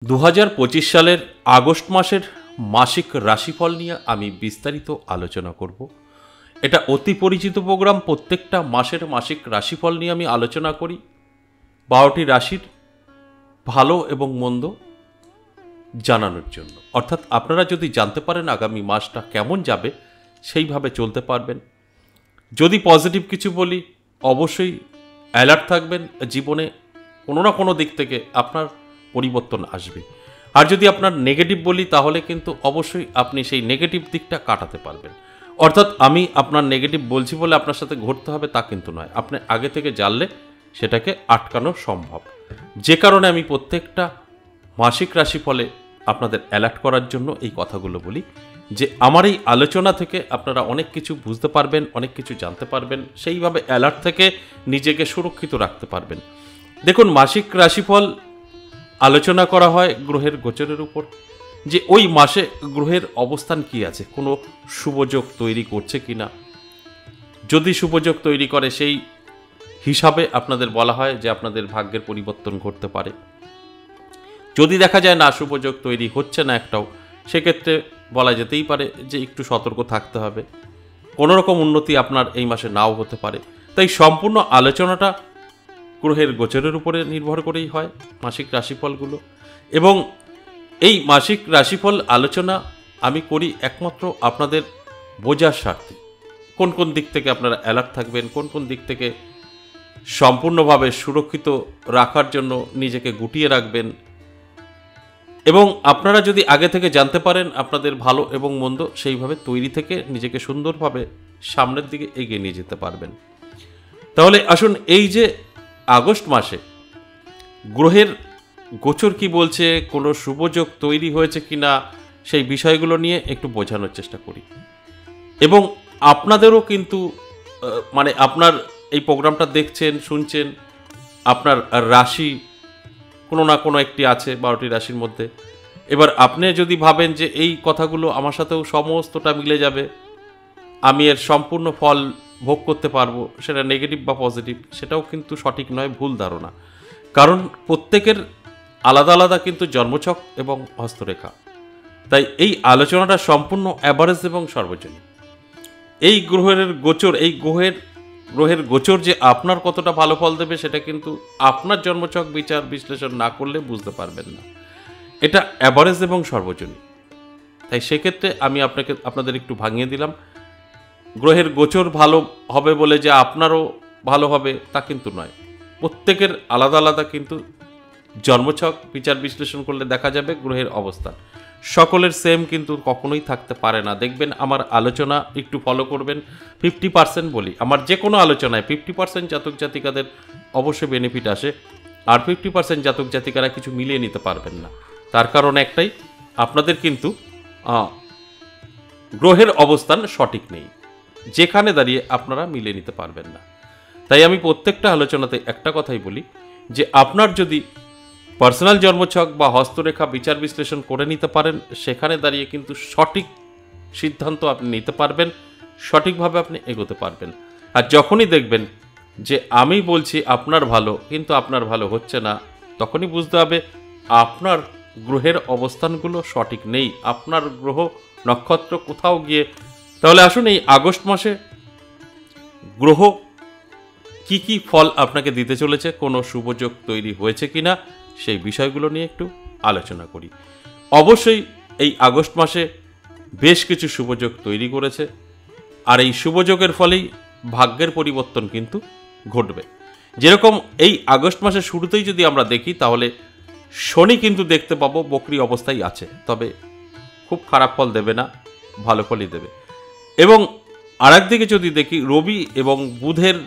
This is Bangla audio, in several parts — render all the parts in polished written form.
2025 সালের আগস্ট মাসের মাসিক রাশিফল নিয়ে আমি বিস্তারিত আলোচনা করব। এটা অতি পরিচিত প্রোগ্রাম। প্রত্যেকটা মাসের মাসিক রাশিফল নিয়ে আমি আলোচনা করি। 12টি রাশির ভালো এবং মন্দ জানানোর জন্য, অর্থাৎ আপনারা যদি জানতে পারেন আগামী মাসটা কেমন যাবে, সেইভাবে চলতে পারবেন। যদি পজিটিভ কিছু বলি, অবশ্যই অ্যালার্ট থাকবেন। জীবনে কোনো না কোনো দিক থেকে আপনার পরিবর্তন আসবে। আর যদি আপনার নেগেটিভ বলি, তাহলে কিন্তু অবশ্যই আপনি সেই নেগেটিভ দিকটা কাটাতে পারবেন। অর্থাৎ আমি আপনার নেগেটিভ বলছি বলে আপনার সাথে ঘটতে হবে তা কিন্তু নয়। আপনি আগে থেকে জানলে সেটাকে আটকানো সম্ভব। যে কারণে আমি প্রত্যেকটা মাসিক রাশিফলে আপনাদের অ্যালার্ট করার জন্য এই কথাগুলো বলি, যে আমার এই আলোচনা থেকে আপনারা অনেক কিছু বুঝতে পারবেন, অনেক কিছু জানতে পারবেন, সেইভাবে অ্যালার্ট থেকে নিজেকে সুরক্ষিত রাখতে পারবেন। দেখুন, মাসিক রাশিফল আলোচনা করা হয় গ্রহের গোচরের উপর, যে ওই মাসে গ্রহের অবস্থান কি আছে, কোনো শুভযোগ তৈরি করছে কিনা। যদি শুভযোগ তৈরি করে, সেই হিসাবে আপনাদের বলা হয় যে আপনাদের ভাগ্যের পরিবর্তন ঘটতে পারে। যদি দেখা যায় না শুভযোগ তৈরি হচ্ছে না একটাও, সেক্ষেত্রে বলা যেতেই পারে যে একটু সতর্ক থাকতে হবে। কোনো রকম উন্নতি আপনার এই মাসে নাও হতে পারে। তাই সম্পূর্ণ আলোচনাটা গ্রহের গোচরের উপরে নির্ভর করেই হয় মাসিক রাশিফলগুলো। এবং এই মাসিক রাশিফল আলোচনা আমি করি একমাত্র আপনাদের বোঝার স্বার্থে। কোন কোন দিক থেকে আপনারা অ্যালার্ট থাকবেন, কোন কোন দিক থেকে সম্পূর্ণভাবে সুরক্ষিত রাখার জন্য নিজেকে গুটিয়ে রাখবেন। এবং আপনারা যদি আগে থেকে জানতে পারেন আপনাদের ভালো এবং মন্দ, সেইভাবে তৈরি থেকে নিজেকে সুন্দরভাবে সামনের দিকে এগিয়ে নিয়ে যেতে পারবেন। তাহলে আসুন, এই যে আগস্ট মাসে গ্রহের গোচর কি বলছে, কোনো শুভযোগ তৈরি হয়েছে কিনা, সেই বিষয়গুলো নিয়ে একটু বোঝানোর চেষ্টা করি। এবং আপনাদেরও কিন্তু আপনার এই প্রোগ্রামটা দেখছেন, শুনছেন, আপনার রাশি কোনো না কোনো একটি আছে 12টি রাশির মধ্যে। এবার আপনি যদি ভাবেন যে এই কথাগুলো আমার সাথেও সমস্তটা মিলে যাবে, আমি এর সম্পূর্ণ ফল ভোগ করতে পারবো, সেটা নেগেটিভ বা পজিটিভ, সেটাও কিন্তু সঠিক নয়, ভুল ধারণা। কারণ প্রত্যেকের আলাদা আলাদা কিন্তু জন্মছক এবং হস্তরেখা। তাই এই আলোচনাটা সম্পূর্ণ অ্যাভারেজ এবং সর্বজনীন। এই গ্রহের গোচর, এই গ্রহের গোচর যে আপনার কতটা ভালো ফল দেবে, সেটা কিন্তু আপনার জন্মছক বিচার বিশ্লেষণ না করলে বুঝতে পারবেন না। এটা অ্যাভারেজ এবং সর্বজনীন। তাই সেক্ষেত্রে আমি আপনাদের একটু ভাঙিয়ে দিলাম। গ্রহের গোচর ভালো হবে বলে যে আপনারও ভালো হবে তা কিন্তু নয়। প্রত্যেকের আলাদা আলাদা কিন্তু জন্মছক বিচার বিশ্লেষণ করলে দেখা যাবে গ্রহের অবস্থান। সকলের সেম কিন্তু কখনোই থাকতে পারে না। দেখবেন আমার আলোচনা একটু ফলো করবেন। 50% বলি, আমার যে কোনো আলোচনায় 50% জাতক জাতিকাদের অবশ্যই বেনিফিট আসে, আর 50% জাতক জাতিকারা কিছু মিলিয়ে নিতে পারবেন না। তার কারণ একটাই, আপনাদের কিন্তু গ্রহের অবস্থান সঠিক নেই, যেখানে দাঁড়িয়ে আপনারা মিলিয়ে নিতে পারবেন না। তাই আমি প্রত্যেকটা আলোচনাতে একটা কথাই বলি, যে আপনার যদি পার্সোনাল জন্মছক বা হস্তরেখা বিচার বিশ্লেষণ করে নিতে পারেন, সেখানে দাঁড়িয়ে কিন্তু সঠিক সিদ্ধান্ত আপনি নিতে পারবেন, সঠিকভাবে আপনি এগোতে পারবেন। আর যখনই দেখবেন যে আমি বলছি আপনার ভালো, কিন্তু আপনার ভালো হচ্ছে না, তখনই বুঝতে হবে আপনার গ্রহের অবস্থানগুলো সঠিক নেই, আপনার গ্রহ নক্ষত্র কোথাও গিয়ে। তাহলে আসুন, এই আগস্ট মাসে গ্রহ কি কি ফল আপনাকে দিতে চলেছে, কোনো শুভযোগ তৈরি হয়েছে কিনা, সেই বিষয়গুলো নিয়ে একটু আলোচনা করি। অবশ্যই এই আগস্ট মাসে বেশ কিছু শুভযোগ তৈরি করেছে, আর এই শুভযোগের ফলেই ভাগ্যের পরিবর্তন কিন্তু ঘটবে। যেরকম এই আগস্ট মাসের শুরুতেই যদি আমরা দেখি, তাহলে শনি কিন্তু দেখতে পাবো বক্রী অবস্থায় আছে, তবে খুব খারাপ ফল দেবে না, ভালো ফলই দেবে। এবং আরেকদিকে যদি দেখি, রবি এবং বুধের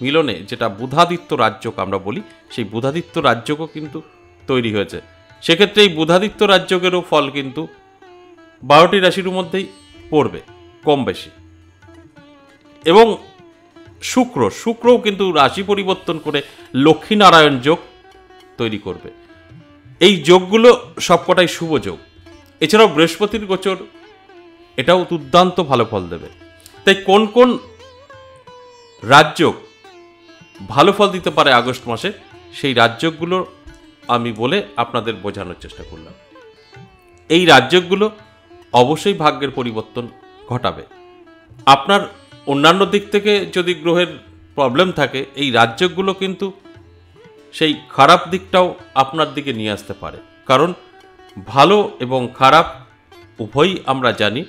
মিলনে, যেটা বুধাদিত্য রাজযোগ আমরা বলি, সেই বুধাদিত্য রাজযোগও কিন্তু তৈরি হয়েছে। সেক্ষেত্রে এই বুধাদিত্য রাজযোগেরও ফল কিন্তু 12টি রাশির মধ্যেই পড়বে কম বেশি। এবং শুক্রও কিন্তু রাশি পরিবর্তন করে লক্ষ্মীনারায়ণ যোগ তৈরি করবে। এই যোগগুলো সবকটাই শুভ যোগ। এছাড়াও বৃহস্পতির গোচর, এটাও দুর্দান্ত ভালো ফল দেবে। তাই কোন কোন রাজযোগ ভালো ফল দিতে পারে আগস্ট মাসে, সেই রাজযোগগুলোর আমি বলে আপনাদের বোঝানোর চেষ্টা করলাম। এই রাজ্যগুলো অবশ্যই ভাগ্যের পরিবর্তন ঘটাবে। আপনার অন্যান্য দিক থেকে যদি গ্রহের প্রবলেম থাকে, এই রাজ্যগুলো কিন্তু সেই খারাপ দিকটাও আপনার দিকে নিয়ে আসতে পারে। কারণ ভালো এবং খারাপ উভয়ই আমরা জানি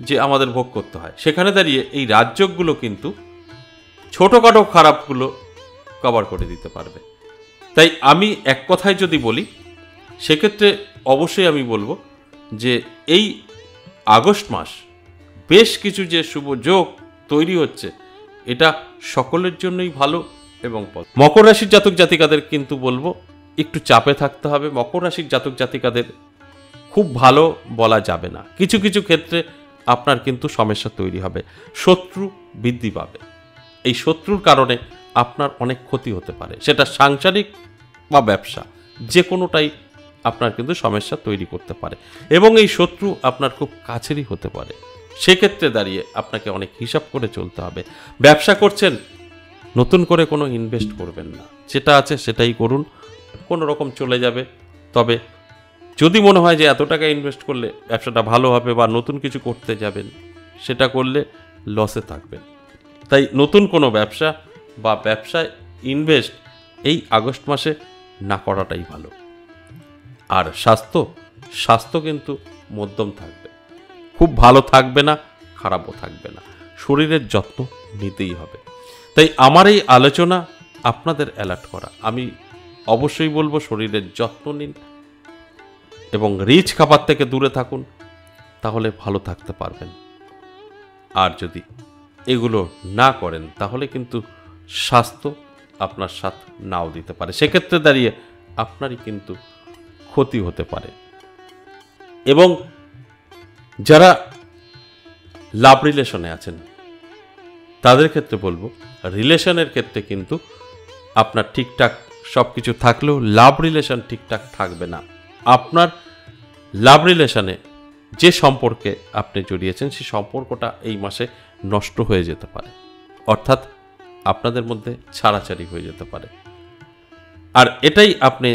যে আমাদের ভোগ করতে হয়। সেখানে দাঁড়িয়ে এই রাজ্যগুলো কিন্তু ছোটোখাটো খারাপগুলো কভার করে দিতে পারবে। তাই আমি এক কথায় যদি বলি, সেক্ষেত্রে অবশ্যই আমি বলবো যে এই আগস্ট মাস বেশ কিছু যে শুভ যোগ তৈরি হচ্ছে, এটা সকলের জন্যই ভালো এবং মকর রাশির জাতক জাতিকাদের কিন্তু বলবো একটু চাপে থাকতে হবে। মকর রাশির জাতক জাতিকাদের খুব ভালো বলা যাবে না, কিছু কিছু ক্ষেত্রে আপনার কিন্তু সমস্যা তৈরি হবে, শত্রু বৃদ্ধি পাবে। এই শত্রুর কারণে আপনার অনেক ক্ষতি হতে পারে, সেটা সাংসারিক বা ব্যবসা, যে কোনোটাই আপনার কিন্তু সমস্যা তৈরি করতে পারে এবং এই শত্রু আপনার খুব কাছেরই হতে পারে। সেক্ষেত্রে দাঁড়িয়ে আপনাকে অনেক হিসাব করে চলতে হবে। ব্যবসা করছেন, নতুন করে কোনো ইনভেস্ট করবেন না, যেটা আছে সেটাই করুন, কোনো রকম চলে যাবে। তবে যদি মনে হয় যে এত টাকা ইনভেস্ট করলে ব্যবসাটা ভালো হবে বা নতুন কিছু করতে যাবেন, সেটা করলে লসে থাকবেন। তাই নতুন কোনো ব্যবসা বা ব্যবসায় ইনভেস্ট এই আগস্ট মাসে না করাটাই ভালো। আর স্বাস্থ্য কিন্তু মধ্যম থাকবে, খুব ভালো থাকবে না, খারাপও থাকবে না। শরীরের যত্ন নিতেই হবে। তাই আমার এই আলোচনা আপনাদের অ্যালার্ট করা। আমি অবশ্যই বলবো শরীরের যত্ন নিন এবং রিচ খাবার থেকে দূরে থাকুন, তাহলে ভালো থাকতে পারবেন। আর যদি এগুলো না করেন তাহলে কিন্তু স্বাস্থ্য আপনার সাথ নাও দিতে পারে, সেক্ষেত্রে দাঁড়িয়ে আপনারই কিন্তু ক্ষতি হতে পারে। এবং যারা লাভ রিলেশনে আছেন তাদের ক্ষেত্রে বলবো, রিলেশনের ক্ষেত্রে কিন্তু আপনার ঠিকঠাক সব কিছু থাকলেও লাভ রিলেশন ঠিকঠাক থাকবে না। আপনার লাভ রিলেশনে যে সম্পর্কে আপনি জড়িয়েছেন সেই সম্পর্কটা এই মাসে নষ্ট হয়ে যেতে পারে, অর্থাৎ আপনাদের মধ্যে ছাড়াছাড়ি হয়ে যেতে পারে। আর এটাই আপনি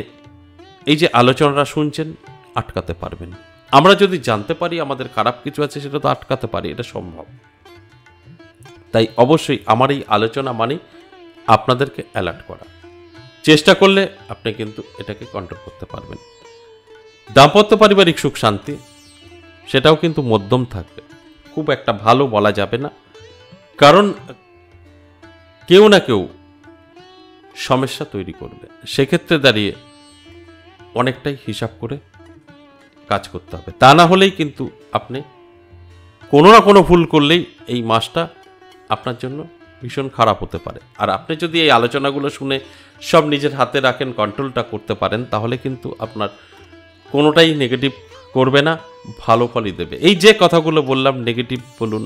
এই যে আলোচনাটা শুনছেন আটকাতে পারবেন। আমরা যদি জানতে পারি আমাদের খারাপ কিছু আছে, সেটা তো আটকাতে পারি, এটা সম্ভব। তাই অবশ্যই আমার এই আলোচনা মানে আপনাদেরকে অ্যালার্ট করা। চেষ্টা করলে আপনি কিন্তু এটাকে কন্ট্রোল করতে পারবেন। দাম্পত্য পারিবারিক সুখ শান্তি সেটাও কিন্তু মধ্যম থাকবে, খুব একটা ভালো বলা যাবে না। কারণ কেউ না কেউ সমস্যা তৈরি করবে, সেক্ষেত্রে দাঁড়িয়ে অনেকটাই হিসাব করে কাজ করতে হবে। তা না হলেই কিন্তু আপনি কোনো না কোনো ভুল করলেই এই মাসটা আপনার জন্য ভীষণ খারাপ হতে পারে। আর আপনি যদি এই আলোচনাগুলো শুনে সব নিজের হাতে রাখেন, কন্ট্রোলটা করতে পারেন, তাহলে কিন্তু আপনার কোনোটাই নেগেটিভ করবে না, ভালো ফলই দেবে। এই যে কথাগুলো বললাম, নেগেটিভ বলুন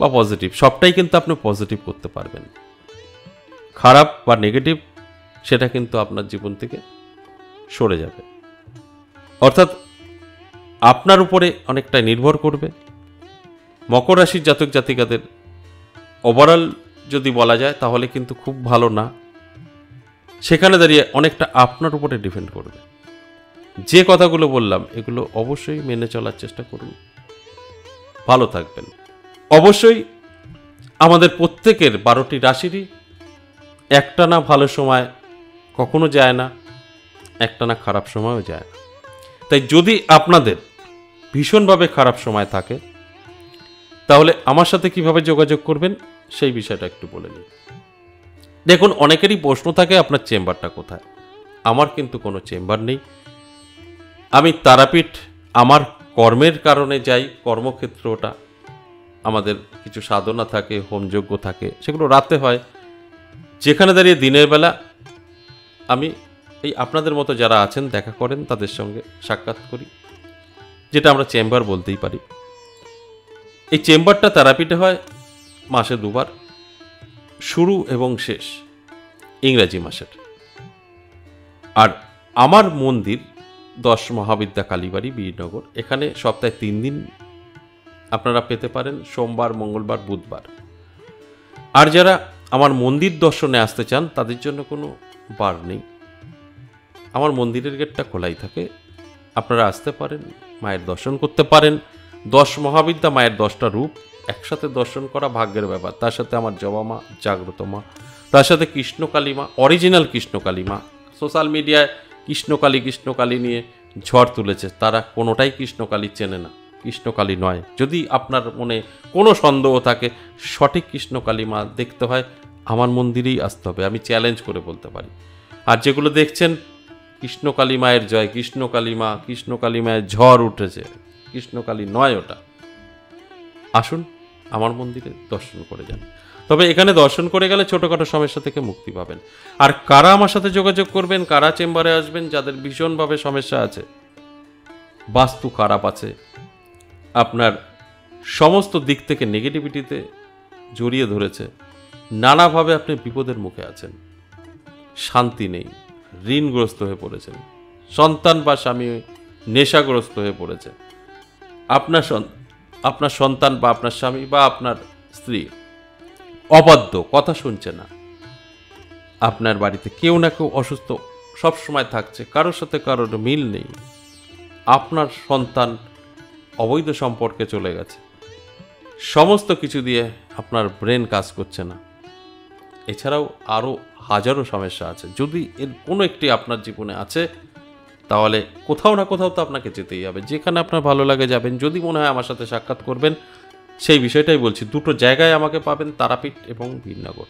বা পজিটিভ, সবটাই কিন্তু আপনি পজিটিভ করতে পারবেন। খারাপ বা নেগেটিভ সেটা কিন্তু আপনার জীবন থেকে সরে যাবে। অর্থাৎ আপনার উপরে অনেকটাই নির্ভর করবে। মকর রাশির জাতক জাতিকাদের ওভারঅল যদি বলা যায় তাহলে কিন্তু খুব ভালো না, সেখানে দাঁড়িয়ে অনেকটা আপনার উপরে ডিপেন্ড করবে। যে কথাগুলো বললাম এগুলো অবশ্যই মেনে চলার চেষ্টা করুন, ভালো থাকবেন। অবশ্যই আমাদের প্রত্যেকের 12টি রাশিরই একটানা ভালো সময় কখনো যায় না, একটানা খারাপ সময়ও যায় না। তাই যদি আপনাদের ভীষণভাবে খারাপ সময় থাকে তাহলে আমার সাথে কিভাবে যোগাযোগ করবেন সেই বিষয়টা একটু বলে নিই। দেখুন, অনেকেরই প্রশ্ন থাকে আপনার চেম্বারটা কোথায়। আমার কিন্তু কোনো চেম্বার নেই। আমি তারাপীঠ আমার কর্মের কারণে যাই, কর্মক্ষেত্র ওটা। আমাদের কিছু সাধনা থাকে, হোমযজ্ঞ থাকে, সেগুলো রাতে হয়। যেখানে দাঁড়িয়ে দিনের বেলা আমি এই আপনাদের মতো যারা আছেন দেখা করেন, তাদের সঙ্গে সাক্ষাৎ করি, যেটা আমরা চেম্বার বলতেই পারি। এই চেম্বারটা তারাপীঠে হয় মাসে 2 বার, শুরু এবং শেষ ইংরাজি মাসের। আর আমার মন্দির 10 মহাবিদ্যা কালীবাড়ি, বীরনগর। এখানে সপ্তাহে 3 দিন আপনারা পেতে পারেন, সোমবার, মঙ্গলবার, বুধবার। আর যারা আমার মন্দির দর্শনে আসতে চান তাদের জন্য কোনো বার নেই, আমার মন্দিরের গেটটা খোলাই থাকে, আপনারা আসতে পারেন, মায়ের দর্শন করতে পারেন। 10 মহাবিদ্যা, মায়ের 10টা রূপ একসাথে দর্শন করা ভাগ্যের ব্যাপার। তার সাথে আমার জবা মা, জাগ্রত মা, তার সাথে কৃষ্ণকালী মা, অরিজিনাল কৃষ্ণকালী মা। সোশ্যাল মিডিয়ায় কৃষ্ণকালী নিয়ে ঝড় তুলেছে, তারা কোনোটাই কৃষ্ণকালী চেনে না, কৃষ্ণকালী নয়। যদি আপনার মনে কোনো সন্দেহ থাকে, সঠিক কৃষ্ণকালী মা দেখতে হয়, আমার মন্দিরেই আসতে হবে, আমি চ্যালেঞ্জ করে বলতে পারি। আর যেগুলো দেখছেন কৃষ্ণকালী মায়ের জয়, কৃষ্ণকালী মায়ের ঝড় উঠেছে, কৃষ্ণকালী নয় ওটা। আসুন আমার মন্দিরে দর্শন করে যান। তবে এখানে দর্শন করে গেলে ছোটোখাটো সমস্যা থেকে মুক্তি পাবেন। আর কারা আমার সাথে যোগাযোগ করবেন, কারা চেম্বারে আসবেন, যাদের ভীষণভাবে সমস্যা আছে, বাস্তু খারাপ আছে, আপনার সমস্ত দিক থেকে নেগেটিভিটিতে জড়িয়ে ধরেছে, নানাভাবে আপনি বিপদের মুখে আছেন, শান্তি নেই, ঋণগ্রস্ত হয়ে পড়েছেন, সন্তান বা স্বামী নেশাগ্রস্ত হয়ে পড়েছে, আপনার সন্তান বা আপনার স্বামী বা আপনার স্ত্রী অবাধ্য, কথা শুনছে না, আপনার বাড়িতে কেউ না কেউ অসুস্থ সবসময় থাকছে, কারোর সাথে কারোর মিল নেই, আপনার সন্তান অবৈধ সম্পর্কে চলে গেছে, সমস্ত কিছু দিয়ে আপনার ব্রেন কাজ করছে না, এছাড়াও আরও হাজারো সমস্যা আছে। যদি এর কোনো একটি আপনার জীবনে আছে, তাহলে কোথাও না কোথাও তো আপনাকে যেতেই হবে, যেখানে আপনার ভালো লাগে যাবেন। যদি মনে হয় আমার সাথে সাক্ষাৎ করবেন, সেই বিষয়টাই বলছি। দুটো জায়গায় আমাকে পাবেন, তারাপীঠ এবং বীরনগর।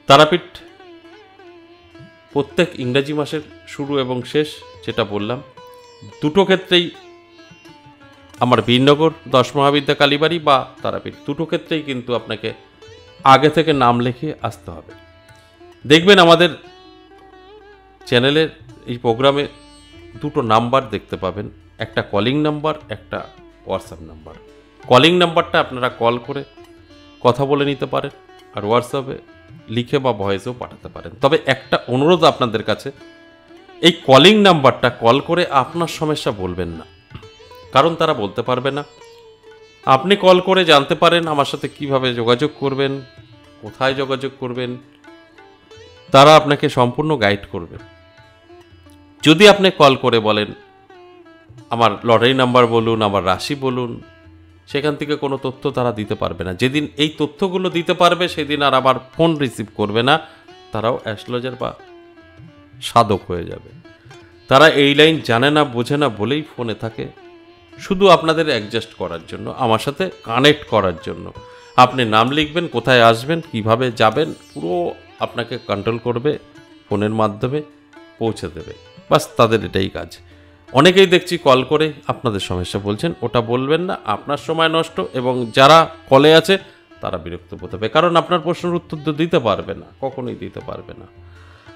তারাপীঠ প্রত্যেক ইংরাজি মাসের শুরু এবং শেষ, যেটা বললাম, দুটো ক্ষেত্রেই আমার বীরনগর 10 মহাবিদ্যা কালীবাড়ি বা তারাপীঠ, দুটো ক্ষেত্রেই কিন্তু আপনাকে আগে থেকে নাম লিখে আসতে হবে। দেখবেন আমাদের চ্যানেলের এই প্রোগ্রামে দুটো নাম্বার দেখতে পাবেন, একটা কলিং নাম্বার, একটা হোয়াটসঅ্যাপ নাম্বার। কলিং নাম্বারটা আপনারা কল করে কথা বলে নিতে পারেন, আর হোয়াটসঅ্যাপে লিখে বা ভয়েসেও পাঠাতে পারেন। তবে একটা অনুরোধ আপনাদের কাছে, এই কলিং নাম্বারটা কল করে আপনার সমস্যা বলবেন না, কারণ তারা বলতে পারবে না। আপনি কল করে জানতে পারেন আমার সাথে কিভাবে যোগাযোগ করবেন, কোথায় যোগাযোগ করবেন, তারা আপনাকে সম্পূর্ণ গাইড করবে। যদি আপনি কল করে বলেন আমার লটারি নাম্বার বলুন, আমার রাশি বলুন, সেখান থেকে কোনো তথ্য তারা দিতে পারবে না। যেদিন এই তথ্যগুলো দিতে পারবে, সেদিন আর আবার ফোন রিসিভ করবে না, তারাও অ্যাস্ট্রোলজার বা সাধক হয়ে যাবে। তারা এই লাইন জানে না, বোঝে না বলেই ফোনে থাকে, শুধু আপনাদের অ্যাডজাস্ট করার জন্য, আমার সাথে কানেক্ট করার জন্য। আপনি নাম লিখবেন, কোথায় আসবেন, কিভাবে যাবেন, পুরো আপনাকে কন্ট্রোল করবে, ফোনের মাধ্যমে পৌঁছে দেবে। বাস তাদের এটাই কাজ। অনেকেই দেখছি কল করে আপনাদের সমস্যা বলছেন, ওটা বলবেন না, আপনার সময় নষ্ট, এবং যারা কলে আছে তারা বিরক্ত বোধ হবে, কারণ আপনার প্রশ্নের উত্তর তো দিতে পারবে না, কখনোই দিতে পারবে না।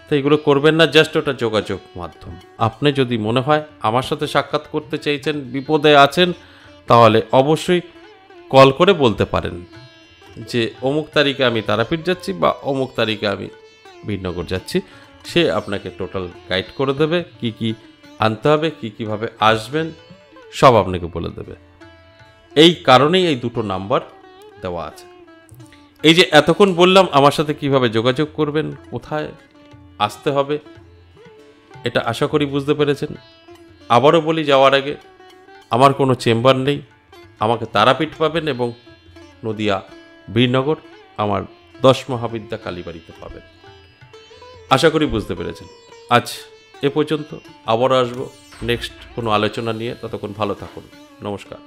তো এগুলো করবেন না, জাস্ট ওটা যোগাযোগ মাধ্যম। আপনি যদি মনে হয় আমার সাথে সাক্ষাৎ করতে চাইছেন, বিপদে আছেন, তাহলে অবশ্যই কল করে বলতে পারেন যে অমুক তারিখে আমি তারাপীঠ যাচ্ছি বা অমুক তারিখে আমি বীরনগর যাচ্ছি। সে আপনাকে টোটাল গাইড করে দেবে, কি কি আনতে হবে, কীভাবে আসবেন, সব আপনাকে বলে দেবে। এই কারণেই এই দুটো নাম্বার দেওয়া আছে। এই যে এতক্ষণ বললাম আমার সাথে কিভাবে যোগাযোগ করবেন, কোথায় আসতে হবে, এটা আশা করি বুঝতে পেরেছেন। আবারও বলি যাওয়ার আগে, আমার কোনো চেম্বার নেই, আমাকে তারাপীঠ পাবেন এবং নদিয়া বীরনগর আমার 10 মহাবিদ্যা কালীবাড়িতে পাবেন। আশা করি বুঝতে পেরেছেন। আজ এ পর্যন্ত, আবারও আসবো নেক্সট কোনো আলোচনা নিয়ে। ততক্ষণ ভালো থাকুন, নমস্কার।